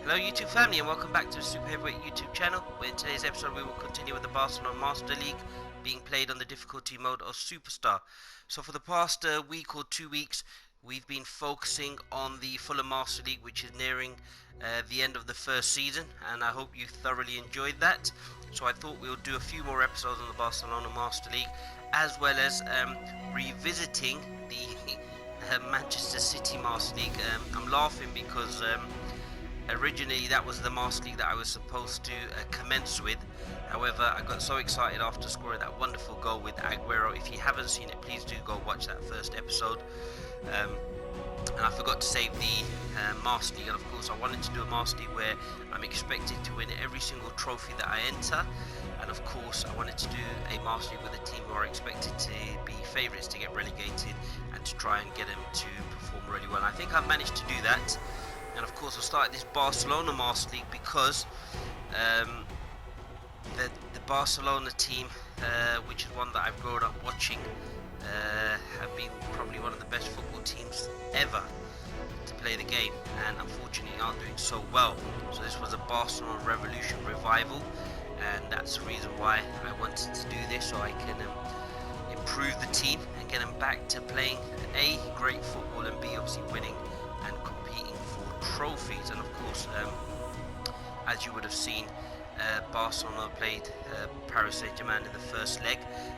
Hello YouTube family and welcome back to the Super Heavyweight YouTube channel, where in today's episode we will continue with the Barcelona Master League being played on the difficulty mode of Superstar. So for the past week or 2 weeks we've been focusing on the Fulham Master League, which is nearing the end of the first season, and I hope you thoroughly enjoyed that. So I thought we'll do a few more episodes on the Barcelona Master League, as well as revisiting the Manchester City Master League. I'm laughing because originally that was the Master League that I was supposed to commence with. However, I got so excited after scoring that wonderful goal with Aguero. If you haven't seen it, please do go watch that first episode. And I forgot to save the Master League, and of course I wanted to do a Master League where I'm expected to win every single trophy that I enter, and of course I wanted to do a Master League with a team who are expected to be favourites to get relegated and to try and get them to perform really well. And I think I've managed to do that. And of course I started this Barcelona Master League because the Barcelona team, which is one that I've grown up watching, have been probably one of the best football teams ever to play the game, and unfortunately aren't doing so well. So this was a Barcelona Revolution revival, and that's the reason why I wanted to do this, so I can improve the team and get them back to playing A, great football, and B, obviously winning and competing for trophies. And of course, as you would have seen, Barcelona played Paris Saint-Germain in the first leg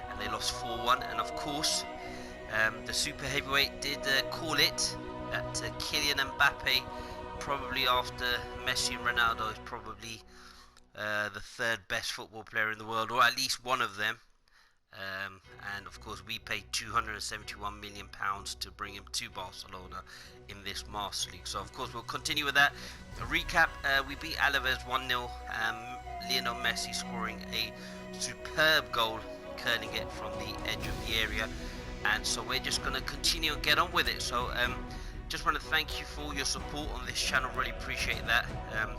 and they lost 4-1, and of course the Super Heavyweight did call it that Kylian Mbappe, probably after Messi and Ronaldo, is probably the third best football player in the world, or at least one of them. And of course we paid £271 million to bring him to Barcelona in this Master League. So of course we'll continue with that. A recap, we beat Alaves 1-0, Lionel Messi scoring a superb goal, curling it from the edge of the area. And so we're just going to continue and get on with it. So just want to thank you for your support on this channel, really appreciate that. And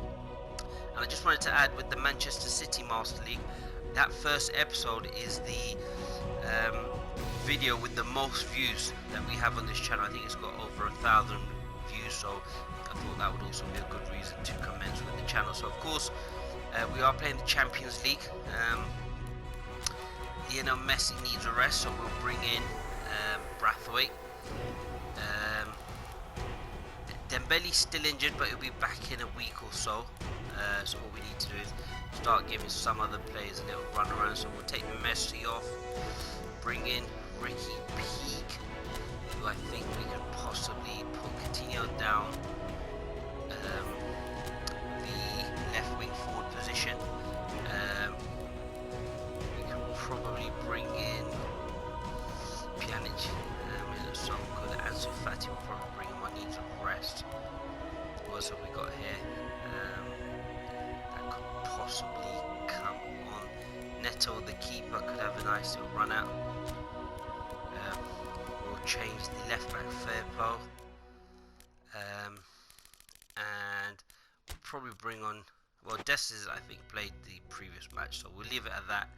I just wanted to add, with the Manchester City Master League, that first episode is the video with the most views that we have on this channel. I think it's got over 1,000 views, so I thought that would also be a good reason to commence with the channel. So of course we are playing the Champions League. Lionel Messi needs a rest, so we'll bring in Braithwaite. Dembele's still injured, but he'll be back in a week or so. So what we need to do is start giving some other players a little run around. So we'll take Messi off, bring in Ricky Peak, who I think we could possibly put Coutinho down the left wing forward position. We could probably bring in Pjanic. He's so good. Ansu Fati will probably bring him on, needs a rest. What else have we got here? That could possibly come on. Neto, the keeper, could have a nice little run out. We'll change the left back Firpo, and we'll probably bring on, well, Desses I think played the previous match, so we'll leave it at that.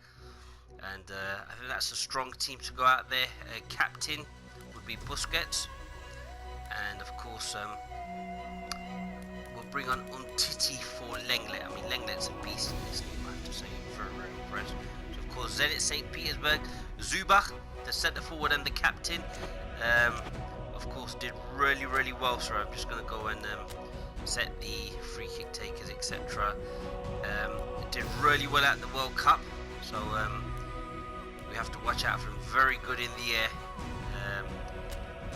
And I think that's a strong team to go out there. Captain would be Busquets, and of course we'll bring on Umtiti for Lenglet. I mean, Lenglet's a beast in this team, I have to say. Very, very impressed. So of course Zenit St. Petersburg, Zubach, the centre forward and the captain, of course did really, really well. So I'm just going to go and set the free kick takers, etc. Did really well at the World Cup, so we have to watch out for him. Very good in the air.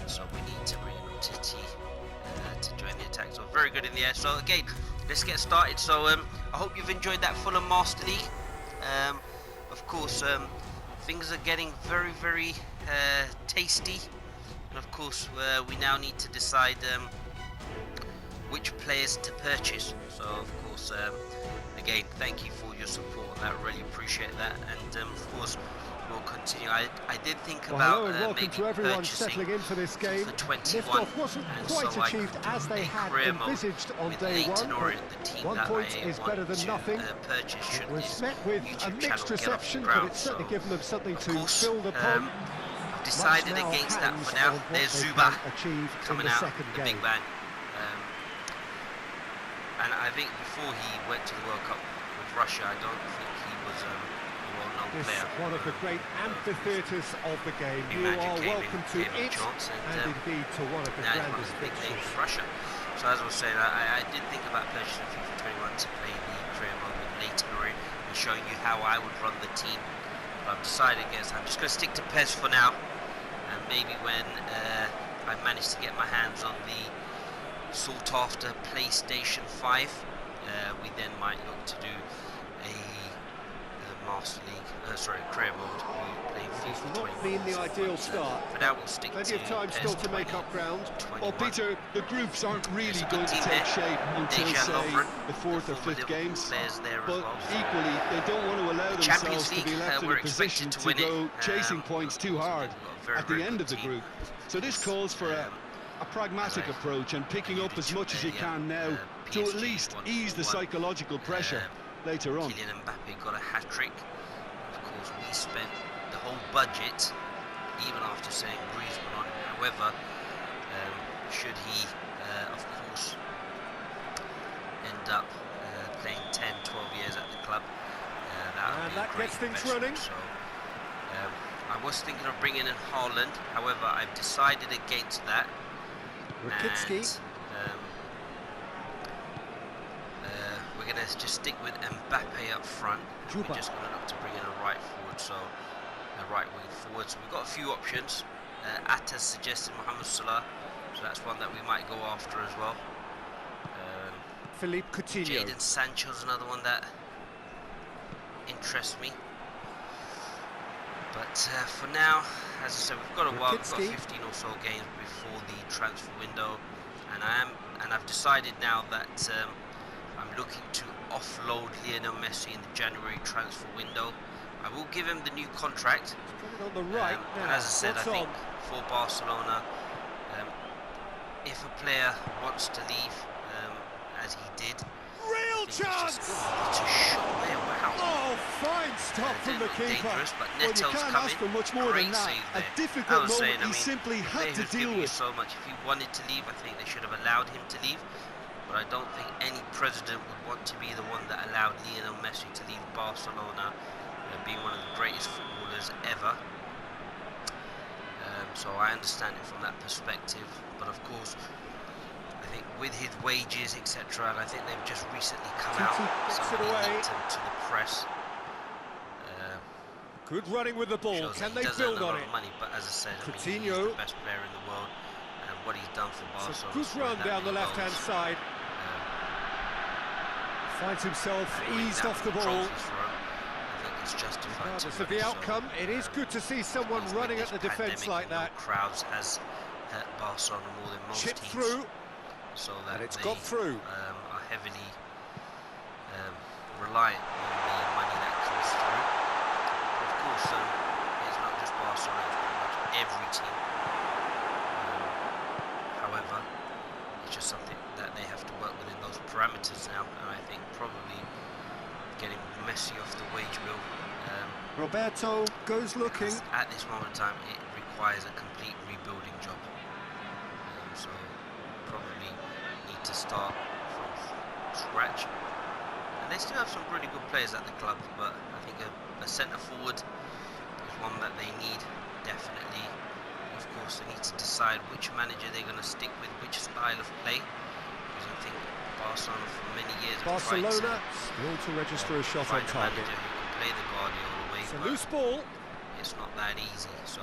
So we need to bring in Titi to join the attack. So very good in the air. So again, let's get started. So I hope you've enjoyed that Fulham Master League. Of course, things are getting very, very tasty, and of course we now need to decide which players to purchase. So of course, again, thank you for your support on that, really appreciate that. And of course we'll continue. I did think about maybe purchasing into this game. for 21, wasn't and quite so achieved I as could they do a had career mode envisaged on with day Leighton one. Orient, the team 1 that point I is want better than to nothing. purchase should It was this met with YouTube a channel mixed get off the reception, but ground. it's certainly So, given them something of to course, build upon. I've decided now against that hangs for now. on what There's they Zuba can achieve coming in the out, second the game. big man. And I think before he went to the World Cup with Russia, I don't think he was a well-known player. One of the great amphitheatres of the game. You are welcome to it, and indeed to one of the grandest fixtures of Russia. So as I was saying, I did think about purchasing FIFA 21 to play the career mode with Leighton and showing you how I would run the team. But I've decided against. I'm just going to stick to PES for now, and maybe when I manage to get my hands on the sought after PlayStation 5, we then might look to do a Master League, career mode. It's not been the ideal start. For now, we'll stick plenty of time still to make up ground. 21. Well, Peter, the groups aren't really going to take shape until, say, the fourth or fifth games. But equally, they don't want to allow themselves to be left in a position to go chasing points too hard at the end of the group. So this calls for a pragmatic approach and picking up as much as you can now to at least ease the psychological pressure later on. Kylian Mbappe got a hat-trick. Of course, we spent the whole budget, even after saying Griezmann on it. However, should he, of course, end up playing 10, 12 years at the club, that gets things running. So, I was thinking of bringing in Haaland. However, I've decided against that. Rakitsky. We're going to just stick with Mbappe up front. We're just going to look to bring in a right forward, so a right wing forward. So we've got a few options. Atta's suggested Mohamed Salah, so that's one that we might go after as well. Philippe Coutinho. Jadon Sancho's another one that interests me. But for now, as I said, we've got a while. We've got 15 or so games before the transfer window, and I've decided now that I'm looking to offload Lionel Messi in the January transfer window. I will give him the new contract. On the right now. And as I said, I think for Barcelona, if a player wants to leave, as he did, real chance! It's a shot there, wow. Oh, fine stop from the keeper. Dangerous, but Well, Neto's you can't coming. ask for much more than that. A difficult moment he simply had to deal with. So much. If he wanted to leave, I think they should have allowed him to leave. But I don't think any president would want to be the one that allowed Lionel Messi to leave Barcelona, being one of the greatest footballers ever. So I understand it from that perspective. But of course, I think with his wages, etc., and I think they've just recently come out, somebody linked him to the press. Good running with the ball. Can they build on it? Money, but as I said, he's the best player in the world, and what he's done for Barcelona. Good run down the left-hand side. Finds himself eased off the ball. I think it's justified. Regardless of the outcome, it is good to see someone running at the defence like that. Crowds has hurt Barcelona more than most Chip teams. Through. So that and it's got through. Are heavily reliant on the money that comes through. But of course, it's not just Barcelona, it's pretty much every team. However, it's just something that they have to work within those parameters now, and I think probably getting Messi off the wage bill. Roberto goes looking. At this moment in time, it requires a complete rebuilding job. So probably need to start from scratch. And they still have some pretty good players at the club, but I think a centre forward is one that they need, definitely. Of course, they need to decide which manager they're going to stick with, which style of play. Because I think Barcelona for many years have tried still to register a shot on target. Manager who can play the Guardiola way, it's a loose ball. It's not that easy. So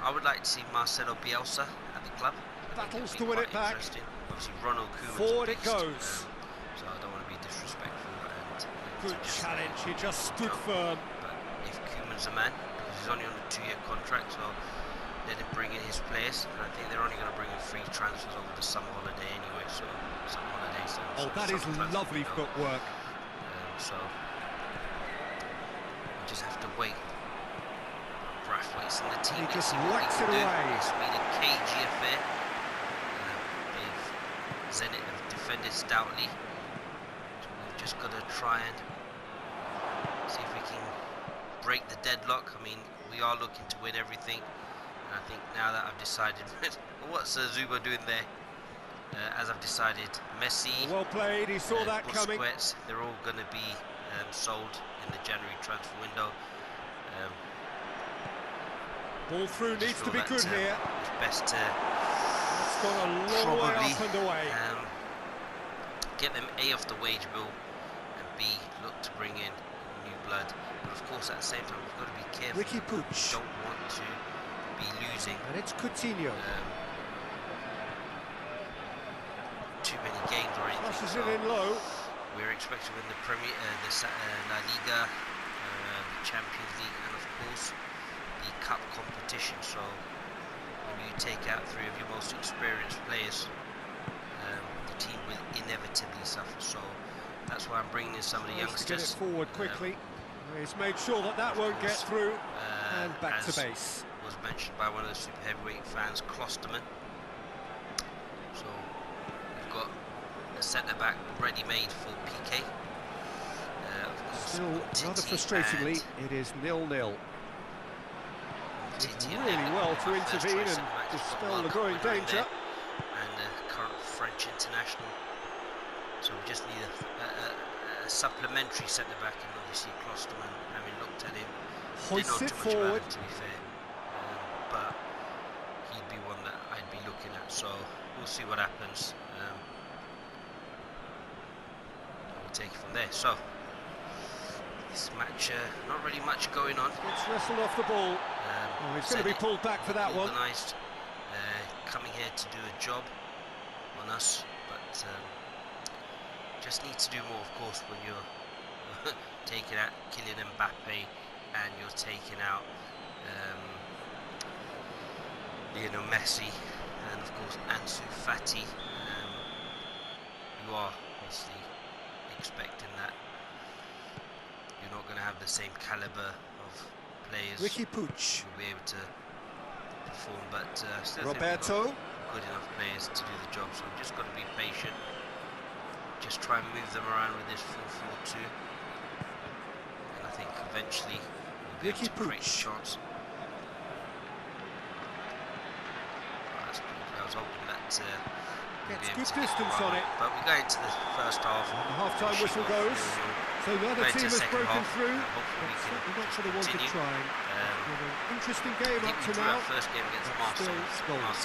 I would like to see Marcelo Bielsa at the club. Battles to win it back. Obviously, Ronald Koeman's forward it goes. So I don't want to be disrespectful. Good challenge. He just stood firm. But if Koeman's a man, because he's only on a 2-year contract, so let him bring in his players. And I think they're only going to bring in free transfers over the summer holiday anyway. So summer holiday. Oh, that is lovely footwork. So we just have to wait. Braithwaite's in the team. He just whacks it away. It's been a cagey affair. Zenit have defended stoutly. So we've just got to try and see if we can break the deadlock. I mean, we are looking to win everything. And I think now that I've decided, what's Zuba doing there? as I've decided, Messi, well played, he saw that coming. Busquets, they're all going to be sold in the January transfer window. Ball through needs to be good here. It's best to it's gone a long way up and away. Get them A, off the wage bill, and B, look to bring in new blood. But of course, at the same time, we've got to be careful. Ricky Puig. We don't want to be losing. And it's Coutinho. Too many games or anything. Crosses it in low. We're expected to win the La Liga, the Champions League, and of course the Cup competition. So when you take out 3 of your most experienced players, the team will inevitably suffer. So that's why I'm bringing in some of the youngsters. To get it forward quickly. He's made sure that that won't get through. And back to base. Was mentioned by one of the super heavyweight fans, Klosterman. So we've got a centre back ready made for PK. Of course, still rather frustratingly, it is 0-0. Did really well to intervene and dispel the growing danger. And current French international. So we just need a supplementary centre back, and obviously Klosterman, having looked at him, hoists it forward. To be fair, but he'd be one that I'd be looking at. So we'll see what happens. We'll take it from there. So this match, not really much going on. It's wrestled off the ball. He's going to be pulled back for that one. Organised, coming here to do a job on us, but just need to do more, of course, when you're taking out Kylian Mbappe and you're taking out Lionel Messi and of course Ansu Fati. You are obviously expecting that you're not going to have the same caliber of players. Ricky Puig will be able to perform, but still Roberto. Good enough players to do the job, so we've just got to be patient. Just try and move them around with this 4-4-2, and I think eventually we'll be able to create a chance. I was hoping that gets good distance on it, but we go into the first half. And the half-time whistle goes. So the other team has broken through. Certainly not for the one to try. An interesting game up to now. First game against Marseille, so we'll have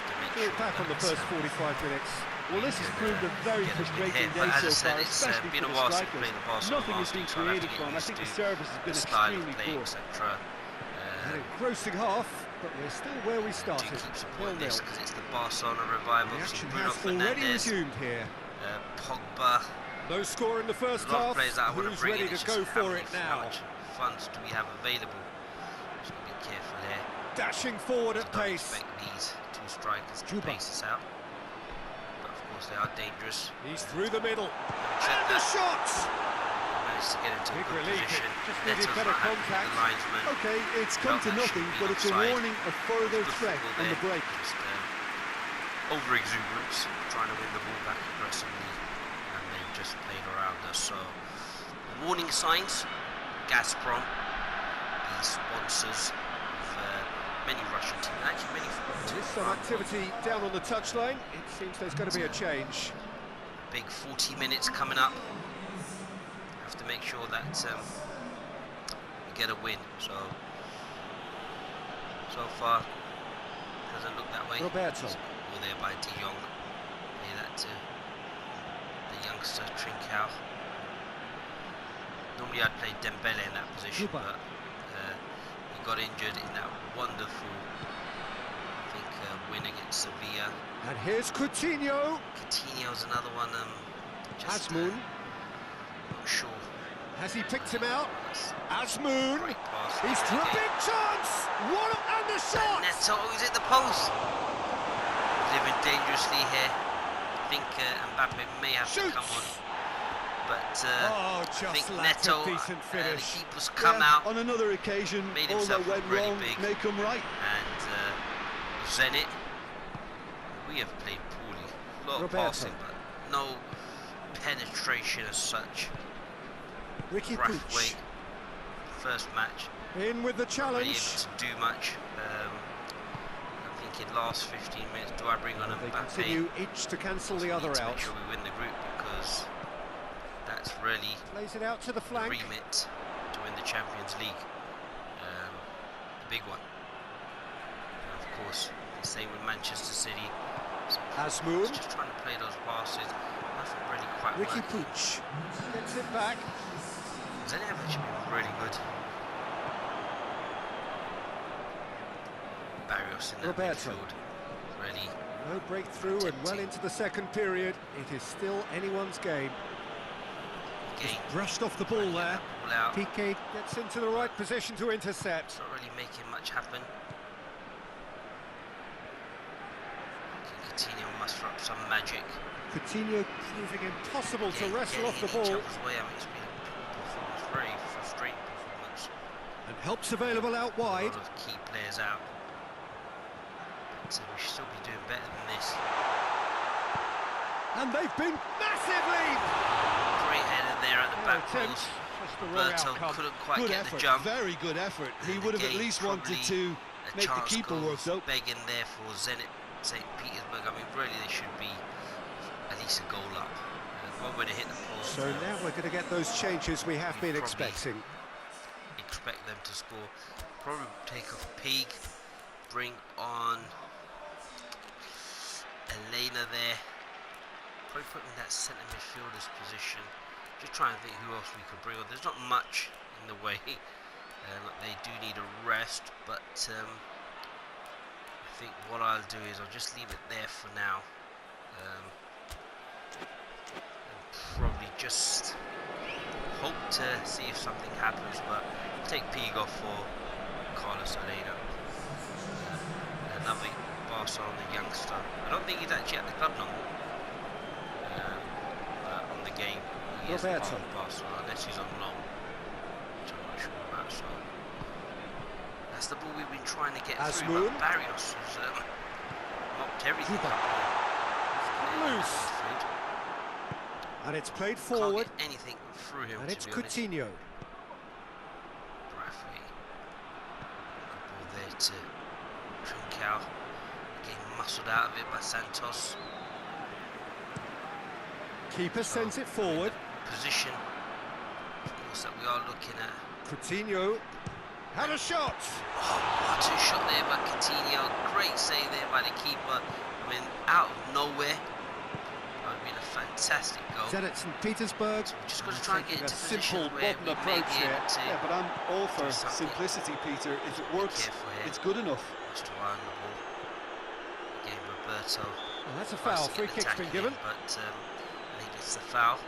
to make sure back on the first 45 minutes. Well, this has proved a very frustrating day so far, especially for the strikers. Nothing has been created for them. I think the service has been extremely poor. An engrossing half, but we're still where we started. Do keep supporting this because it's the Barcelona revival. The action has already resumed here. Pogba. No score in the first half. Who's ready to go for it now? How much funds do we have available? Just be careful there. Dashing forward at pace. Expect these 2 strikers to pace us out. But of course they are dangerous. He's through the middle. And the shot! Managed to get into a good position. Just needed better contact. Okay, it's come to nothing, but it's a warning of further threat on the break. Just over-exuberance, trying to win the ball back aggressively, and they've just played around us. So, warning signs. Gazprom, the sponsors of many Russian teams, actually many football teams. There's some activity down on the touchline. It seems there's going to be a change. Big 40 minutes coming up. Have to make sure that we get a win. So far doesn't look that way. Roberto. All there by De Jong. Play that to the youngster Trincao. Normally I'd play Dembele in that position, but he got injured in that wonderful, I think, win against Sevilla. And here's Coutinho. Coutinho's another one. Azmoun. Not sure. Has he picked him out? Azmoun. He's through a big chance. What and the shot. Neto, he's at the post. Living dangerously here. I think Mbappe may have to come on. But I think Neto, the keeper's come out. On another occasion, made all himself that went really wrong big. may come right. And Zenit, we have played poorly. A lot of passing, but no penetration as such. Ricky Puig. First match. In with the challenge. Not really able to do much. I think thinking last 15 minutes, do I bring on a They Mbappe? continue each to cancel the other out. Make sure we win the group, because that's really Plays it out to the the flank. remit to win the Champions League. The big one. And of course, the same with Manchester City. Asmoon. Just trying to play those passes. Nothing really quite Ricky working. Puig gets it back. Zenit have actually been really good. Barrios in that Roberto. midfield. Really. No breakthrough and well into the second period. It is still anyone's game. Game. Brushed off the ball there. Ball out. Piqué gets into the right position to intercept. It's not really making much happen. Coutinho muster up some magic. Coutinho proving impossible to wrestle off the Getting in ball. each other's way. I mean, it's been a poor performance, very frustrating performance. And help's available out wide. A lot of key players out. So we should still be doing better than this. And they've been massively. Great header there at the back Attempt, post. just the wrong Roberto outcome. couldn't quite Good get effort, the jump. very good effort. He And would have at again, least wanted probably to a make the chance keeper work goes though. begging there for Zenit St. Petersburg. I mean, really, they should be at least a goal up. One way to hit the post. So now we're going to get those changes we have been probably expecting. Expect them to score. Probably take off Pig, bring on Elena there. Probably put him in that centre midfielder's position. Just trying to think who else we could bring on. There's not much in the way. They do need a rest, but I think what I'll do is I'll just leave it there for now. And probably just hope to see if something happens, but take Pig off for Carlos Elena. Another Barcelona youngster. I don't think he's actually at the club no more. But on the game, he is part of Barcelona, unless he's on loan, which I'm not sure about. So that's the ball we've been trying to get through. But Barrios has knocked everything up. Loose. And it's played forward. Can't get anything through him. And it's Coutinho. Rafi. Good ball there to Trincao. Getting muscled out of it by Santos. Keeper sends it forward. Position, of course, that we are looking at. Coutinho had a shot. Oh, what a shot there by Coutinho. Great save there by the keeper. I mean, out of nowhere. That would have been a fantastic goal. Zenit St. Petersburg. So we're just going to try and get into a simple, position where modern we may approach be here. able to. Yeah, but I'm all for something. simplicity, Peter. If it works, it's good enough. Just to run the ball. Again, Roberto. Well, that's a foul. Free kick's been given. But I think it's the foul.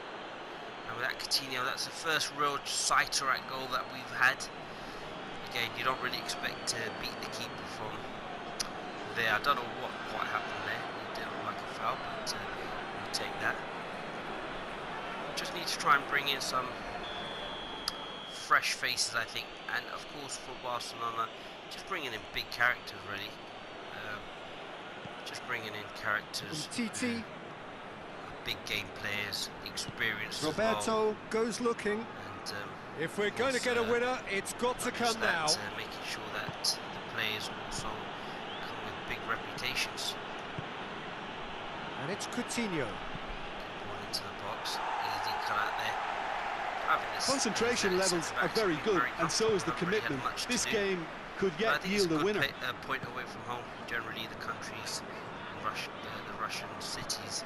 And with that Coutinho, that's the first real sighter at goal that we've had. Again, you don't really expect to beat the keeper from there. I don't know what quite happened there. It didn't look like a foul, but we'll take that. Just need to try and bring in some fresh faces, I think, and of course for Barcelona, just bringing in big characters, really. Just bringing in characters. Titi. Big game players, experienced. Roberto goes looking. And if we're going to get a winner, it's got to come now. Making sure that the players also come with big reputations. And it's Coutinho. Ball into the box, easy cut out there. Concentration levels are very good, and so is the commitment. This game could yet yield a winner. Point away from home. Generally, the countries, the Russian cities.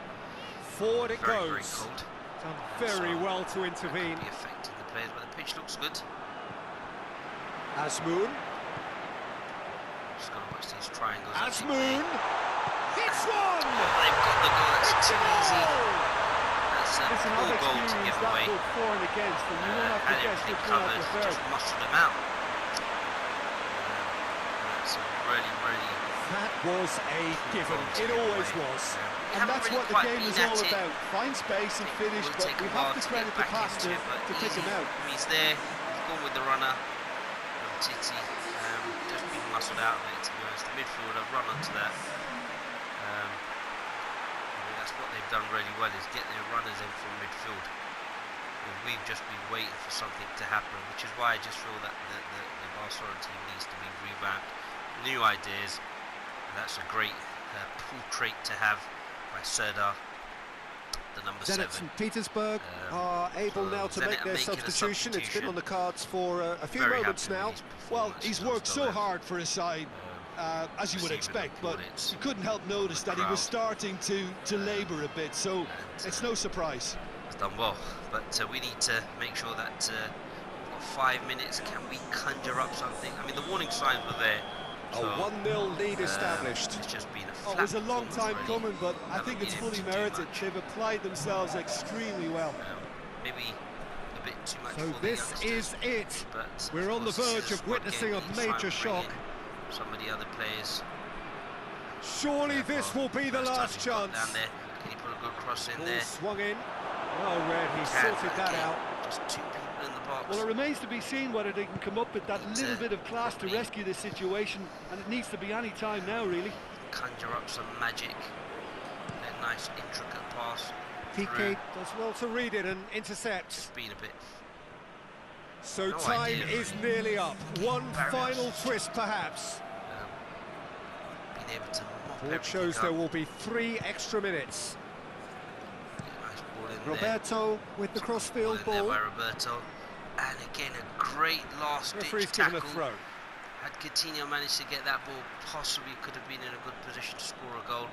Forward it goes. Very cold. Done very well to intervene. Be affecting the players, but the pitch looks good. Asmoon. Just got to watch these triangles. Asmoon hits one. They've got the goal. That's too easy. That's a poor goal to give away. For and against, and you won't have to Had guess everything which one I covered. prefer. Just muscled him out. That's a really. That was a given. It always was. And that's what the game is all about. Find space and finish, but we have to credit the passer to pick him out. He's there, he's gone with the runner. Titi just been muscled out of it, to be honest. The midfielder run onto that. I mean, that's what they've done really well, is get their runners in from midfield. And we've just been waiting for something to happen, which is why I just feel that the Barcelona team needs to be revamped. New ideas, And that's a great pull trait to have by Serdar, the number Zenit 7. St. Petersburg are able now to make their substitution. It's been on the cards for a few moments now. Well, he's worked so hard for his side, as you would expect, but you couldn't help notice that he was starting to labour a bit, so it's no surprise. He's done well, but we need to make sure that we've got 5 minutes. Can we conjure up something? I mean, the warning signs were there. So, a 1-0 lead established. It's just been a it was a long time coming, but I think it's fully merited. They've applied themselves extremely well. Maybe a bit too much. So this is it. But we're on the verge of witnessing a major shock. Some of the other players. Surely this will be the last chance. Down there. Can he put a good cross in there? Swung in. Well read, he sorted that out. Just 2 people in the box. Well, it remains to be seen whether they can come up with that little bit of class to rescue this situation, and it needs to be any time now, really. Conjure up some magic. A nice intricate pass. PK does well to read it and intercept. Just been a bit. So time is nearly up. One final twist, perhaps. Being able to mop it shows there will be 3 extra minutes. Nice ball in Roberto with the crossfield ball. By Roberto. And again, a great last-ditch tackle. Given a throw. Had Coutinho managed to get that ball, possibly could have been in a good position to score a goal.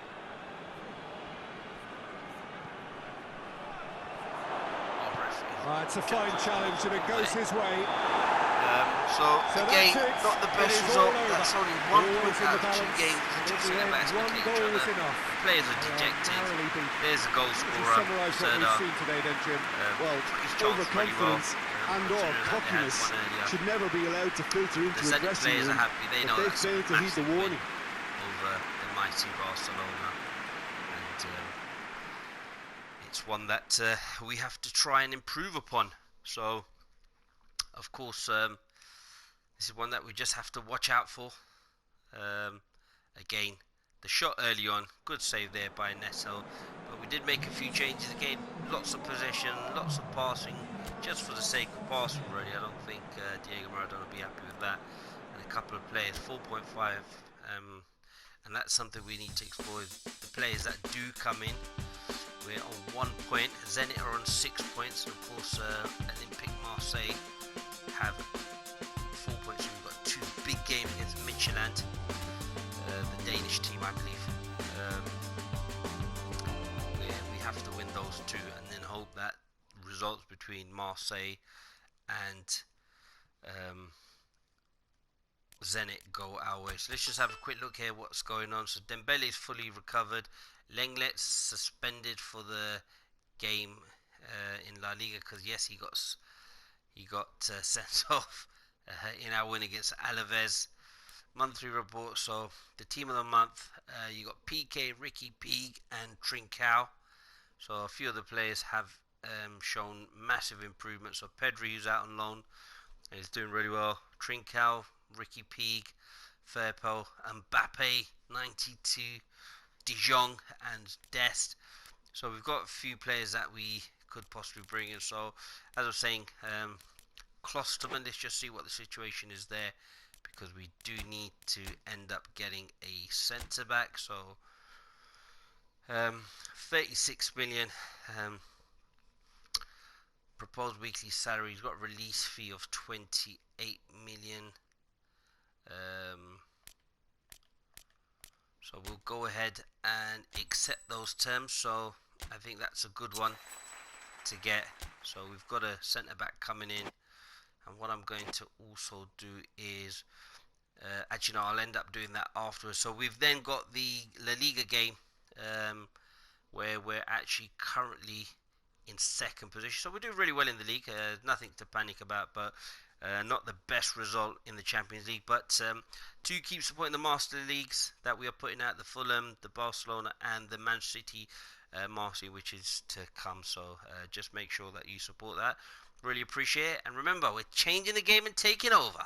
It's a fine challenge and it goes his way. So again, not the best result. That's only 1 point out of 2 games. One goal is enough. Players are dejected. There's a goal scorer. Summarise what we've seen today, then, Jim. Well, overconfidence and/or cockiness should never be allowed to filter into the dressing room. Players are happy. They know they failed to heed the warning. Over the mighty Barcelona, and it's one that we have to try and improve upon. So, of course, this is one that we just have to watch out for. Again, the shot early on, good save there by Neto, but we did make a few changes again. Lots of possession, lots of passing, just for the sake of passing. Really, I don't think Diego Maradona will be happy with that. And a couple of players, 4.5, and that's something we need to explore. The players that do come in. We're on 1 point. Zenit are on 6 points, and of course, Olympique Marseille have 4 points. So we've got 2 big games against Midtjylland, the Danish team, I believe. We have to win those 2, and then hope that results between Marseille and Zenit go our way. So let's just have a quick look here what's going on. So Dembele is fully recovered. Lenglet's suspended for the game in La Liga because yes, he got sent off in our win against Alaves. Monthly report. So the team of the month, you got PK, Ricky Puig, and Trincao. So a few of the players have shown massive improvement. So Pedri, who's out on loan, is doing really well. Trincao, Ricky Puig, Firpo, Mbappe, 92. De Jong and Dest. So we've got a few players that we could possibly bring in. So as I was saying, Klosterman, let's just see what the situation is there, because we do need to end up getting a centre back. So 36 million proposed weekly salary. He's got a release fee of 28 million. So we'll go ahead and accept those terms. So I think that's a good one to get. So we've got a centre back coming in, and what I'm going to also do is actually no, I'll end up doing that afterwards. So we've then got the La Liga game where we're actually currently in 2nd position. So we're doing really well in the league. Nothing to panic about, but not the best result in the Champions League, but to keep supporting the Master Leagues that we are putting out, the Fulham, the Barcelona, and the Man City Marseille, which is to come. So just make sure that you support that. Really appreciate it. And remember, we're changing the game and taking over.